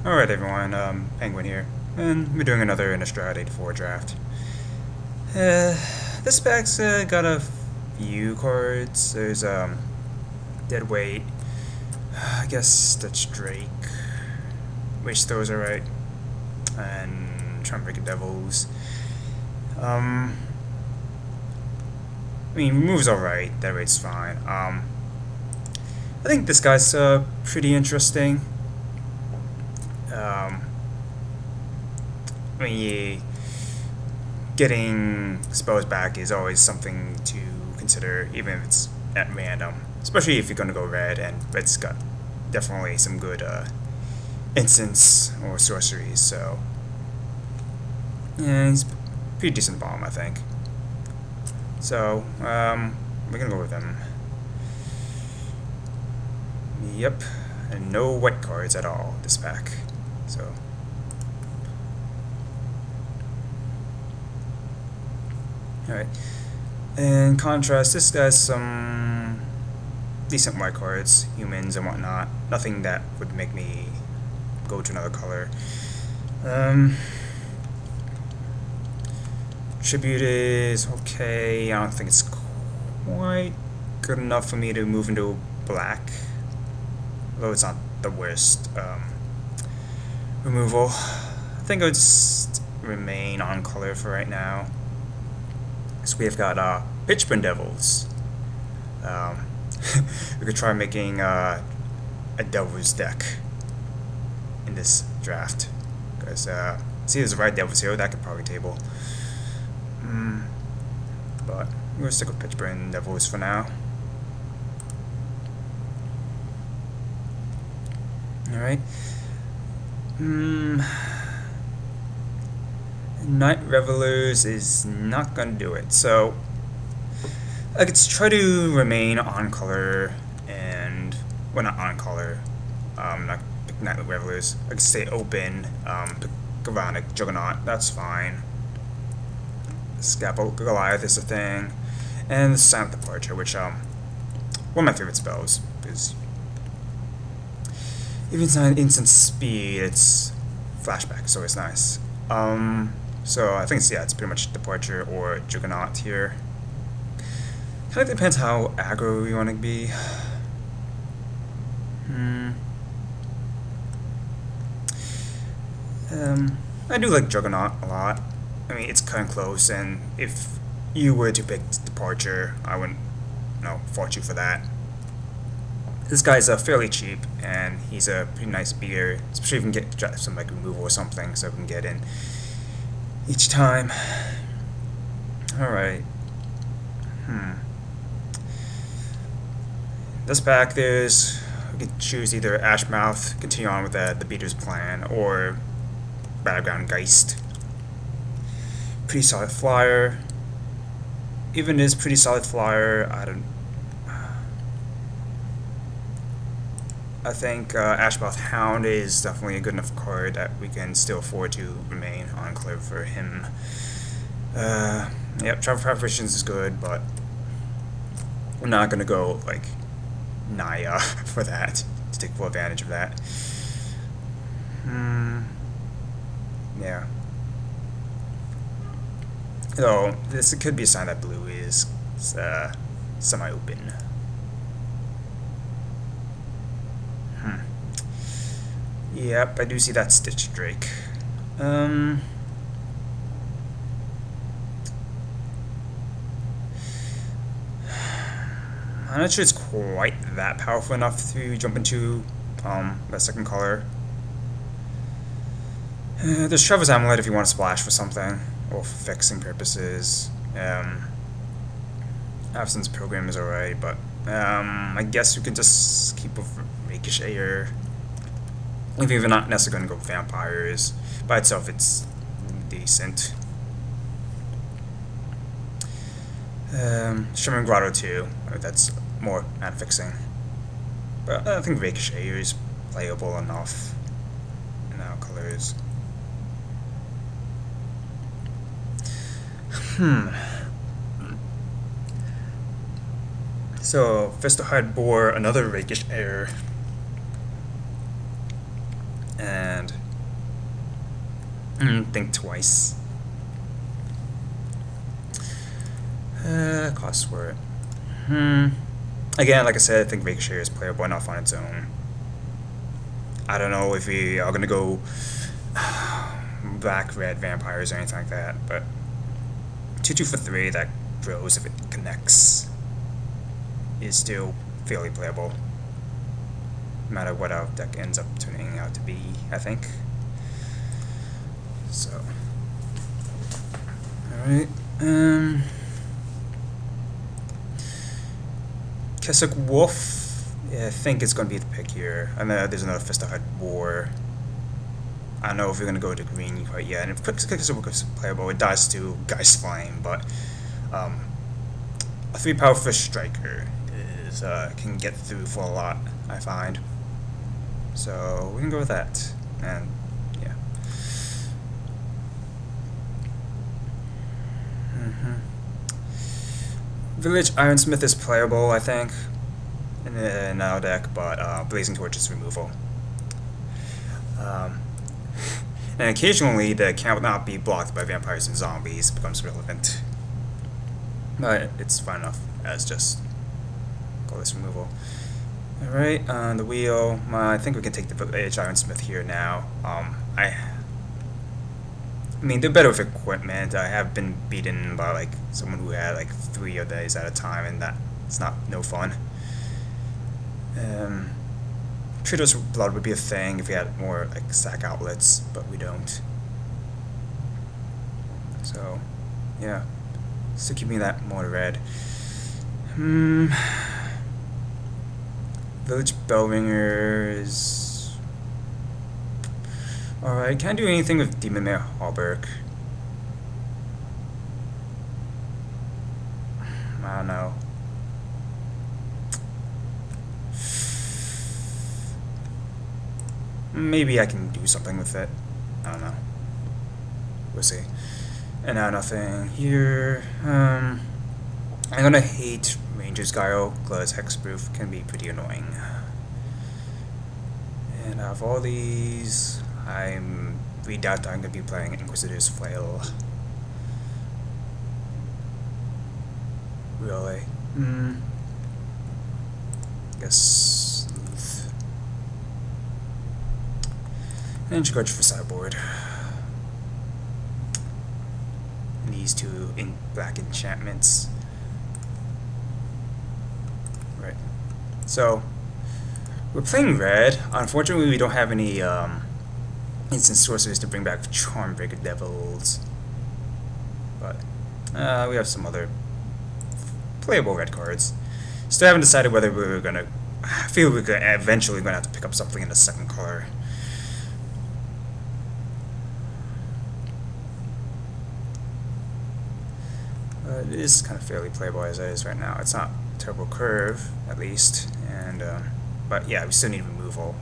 Alright everyone, Penguin here, and we're doing another Innistrad 84 draft. This pack's got a few cards. There's Deadweight, I guess that's Drake, which those are right, and Trumpet Devils. I mean, moves alright, Deadweight's fine. I think this guy's pretty interesting. I mean, getting spells back is always something to consider, even if it's at random. Especially if you're going to go red, and red's got definitely some good instants or sorceries, so yeah, he's pretty decent bomb, I think. So, we're going to go with him. Yep, and no white cards at all this pack, so... Alright, in contrast, this guy's some decent white cards, humans and whatnot. Nothing that would make me go to another color. Tribute is okay. I don't think it's quite good enough for me to move into black, although it's not the worst removal. I think I'll just remain on color for right now. So we've got Painguin Devils. We could try making a Devils deck in this draft, because see, there's a Red Devils here that could probably table. But we're gonna stick with Painguin Devils for now. All right. Night Revelers is not gonna do it, so I could try to remain on color and, well, not on color, not pick Night Revelers. I could stay open, pick Galvanic Juggernaut, that's fine. Scalpel Goliath is a thing, and the Silent Departure, which one of my favorite spells, because even it's not instant speed, it's flashback, so it's nice. So I think it's pretty much Departure or Juggernaut here. Kind of depends how aggro you want to be. I do like Juggernaut a lot. I mean, it's kind of close, and if you were to pick Departure, I wouldn't, fault you for that. This guy's fairly cheap, and he's a pretty nice beater, especially if we can get some like removal or something, so we can get in each time. Alright. This pack, we could choose either Ashmouth, continue on with the beater's plan, or Battleground Geist. Pretty solid flyer. Even this pretty solid flyer, I think Ashmouth Hound is definitely a good enough card that we can still afford to remain on color for him. Yep, Travel Preparations is good, but we're not gonna go like Naya for that, to take full advantage of that. Yeah. So this could be a sign that blue is semi-open. Yep, I do see that Stitch Drake. I'm not sure it's quite that powerful enough to jump into that second color. There's Trevor's Amulet if you want to splash for something, or for fixing purposes. Absence Program is alright, but I guess we can just keep with Rakish Air. If you're not necessarily going to go Vampires, by itself it's decent. Shimmering Grotto too, that's more mana fixing. But I think Rakish Air is playable enough in our colors. So, Festohide bore another Rakish Air. And Think twice. Cost for it. Again, like I said, I think Ricochet is playable enough on its own. I don't know if we are gonna go black red vampires or anything like that, but 2/2 for 3 that grows if it connects is still fairly playable, no matter what our deck ends up turning out to be, I think. So, alright, Keswick Wolf, yeah, I think it's going to be the pick here. I know there's another Fistahead War. I don't know if we're going to go to green quite yet, and if Keswick Wolf is playable, it dies to Geist Flame, but a 3-power fish striker is can get through for a lot, I find. So we can go with that, and yeah. Village Ironsmith is playable, I think, in our deck, but Blazing Torch is removal. And occasionally the cannot be blocked by vampires and zombies becomes relevant. But it's fine enough as just colorless removal. Alright, on the wheel, I think we can take the Village Ironsmith here now. I mean, they're better with equipment. I have been beaten by like someone who had like 3 of these at a time, and that's no fun. Tritos Blood would be a thing if we had more like sack outlets, but we don't. So, yeah, still keeping that more red. Village Bellringer is alright. Can't do anything with Demon Mare Hallberg. I don't know. Maybe I can do something with it. I don't know. We'll see. And now nothing here. I'm gonna hate Ranger's Gyro, because Hexproof can be pretty annoying. And out of all these, we doubt I'm gonna be playing Inquisitor's Flail. Really? Guess Sleuth. And Chikoj for sideboard. And these 2 black enchantments. Right. So, we're playing red. Unfortunately, we don't have any instant sorcerers to bring back Charmbreaker Devils. But we have some other playable red cards. Still haven't decided whether we're gonna. I feel we're eventually gonna have to pick up something in the second color. It is kind of fairly playable as it is right now. It's not a terrible curve, at least, and but yeah, we still need removal.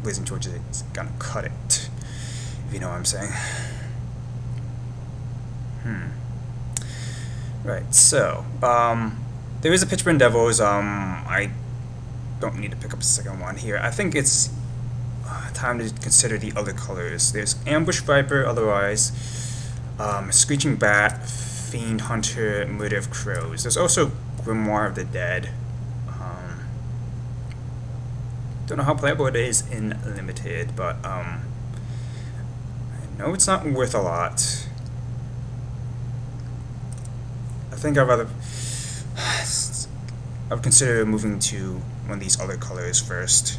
Blazing Torch is gonna cut it, if you know what I'm saying. Right, so there is a Pitchburn Devils. I don't need to pick up a second one here. I think it's time to consider the other colors. There's Ambush Viper, otherwise Screeching Bat, Fiend Hunter, Murder of Crows. There's also Grimoire of the Dead. Don't know how playable it is in limited, but I know it's not worth a lot. I think I would consider moving to one of these other colors first.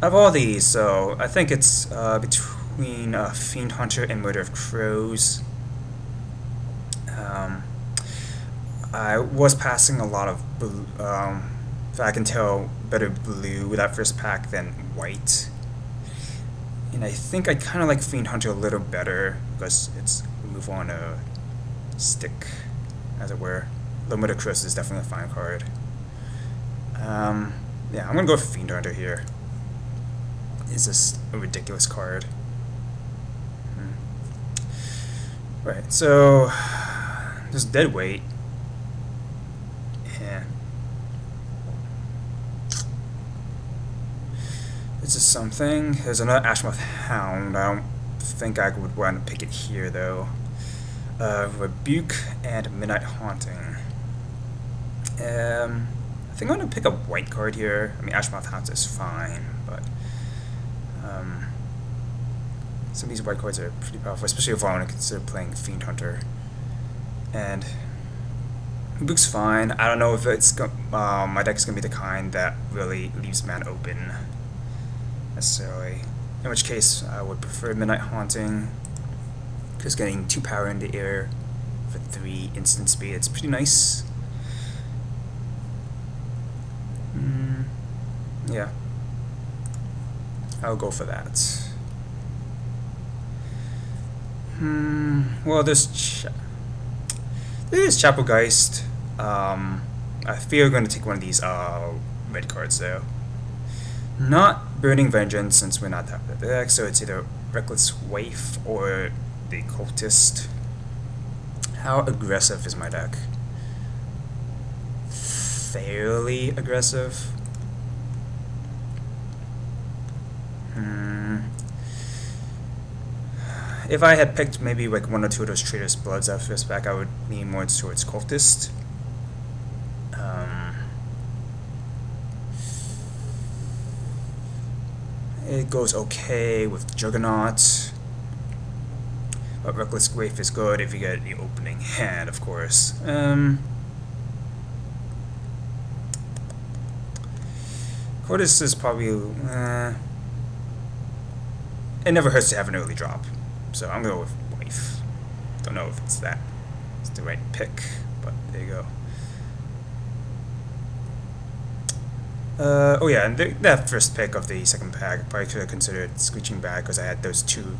Of all these, so I think it's between Fiend Hunter and Murder of Crows. I was passing a lot of blue, if I can tell, better blue with that first pack than white. And I think I kind of like Fiend Hunter a little better because it's move on a stick, as it were. Though Murder of Crows is definitely a fine card. Yeah, I'm gonna go for Fiend Hunter here. It's just a ridiculous card. Right, so there's Deadweight. Yeah. Is this something? There's another Ashmouth Hound. I don't think I would want to pick it here, though. Rebuke and Midnight Haunting. I think I'm going to pick a white card here. I mean, Ashmouth Hounds is fine, but some of these white cards are pretty powerful, especially if I want to consider playing Fiend Hunter. And Rebuke's fine. I don't know if it's my deck's going to be the kind that really leaves man open, necessarily. In which case, I would prefer Midnight Haunting, because getting 2 power in the air for 3 instant speed, it's pretty nice. Yeah. I'll go for that. Well, this is Chapelgeist. I feel I'm going to take one of these red cards, though. Not Burning Vengeance, since we're not top of the deck, so it's either Reckless Waif or the Cultist. How aggressive is my deck? Fairly aggressive. If I had picked maybe like 1 or 2 of those Traitor's Bloods out first back, I would lean more towards Cultist. It goes okay with Juggernaut, but Reckless Waif is good if you get the opening hand, of course. Cultist is probably... it never hurts to have an early drop. So I'm going to go with Waif. Don't know if it's the right pick, but there you go. Oh yeah, and that first pick of the second pack, I probably could have considered Screeching Bat, because I had those 2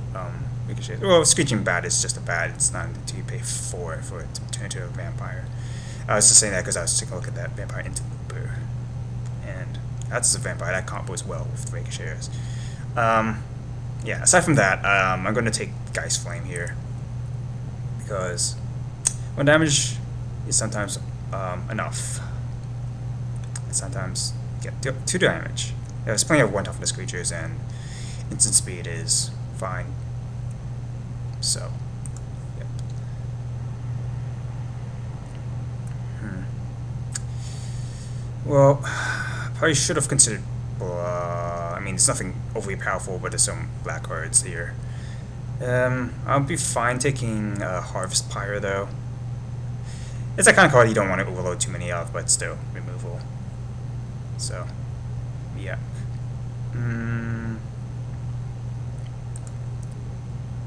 ricochets. Well, Screeching Bat is just a bat, it's not until you pay 4 for it to turn into a vampire. I was just saying that because I was taking a look at that Vampire Interloper, and that's a vampire, that combos well with the ricochets. Yeah, aside from that, I'm going to take Geist Flame here, because 1 damage is sometimes enough. Sometimes get 2 damage. There's plenty of 1 toughness creatures, and instant speed is fine. So, yep. Well, probably should have considered. I mean, it's nothing overly powerful, but there's some black cards here. I'll be fine taking Harvest Pyre, though. It's that kind of card you don't want to overload too many of, but still, removal. So, yeah.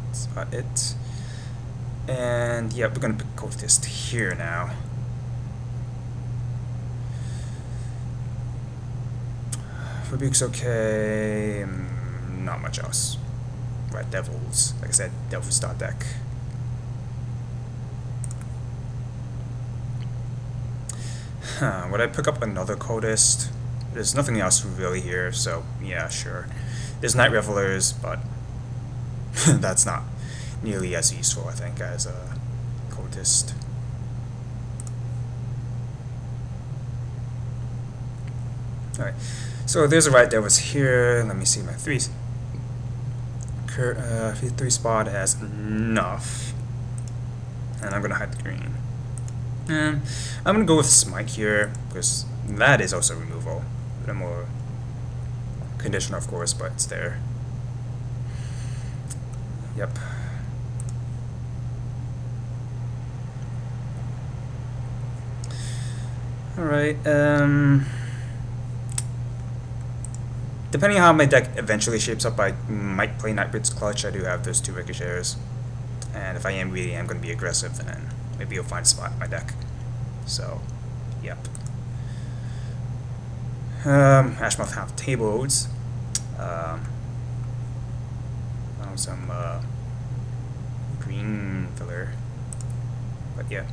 That's about it. And, yeah, we're going to pick Cultist here now. Rebuke's okay. Not much else. Red Devils. Like I said, Devil Star deck. Would I pick up another Cultist? There's nothing else really here, so yeah, sure. There's Night Revelers, but that's not nearly as useful, I think, as a Cultist. Alright, so there's a Red Devils here. Let me see my 3 spot has enough. And I'm going to hide the green. And I'm going to go with Smite here, because that is also removal. A bit more conditional, of course, but it's there. Yep. Alright, depending on how my deck eventually shapes up, I might play Nightbrid's Clutch. I do have those 2 ricochets. And if I am really going to be aggressive, then maybe you'll find a spot in my deck. So, yep. Ashmouth have tables. Some green filler. But yeah.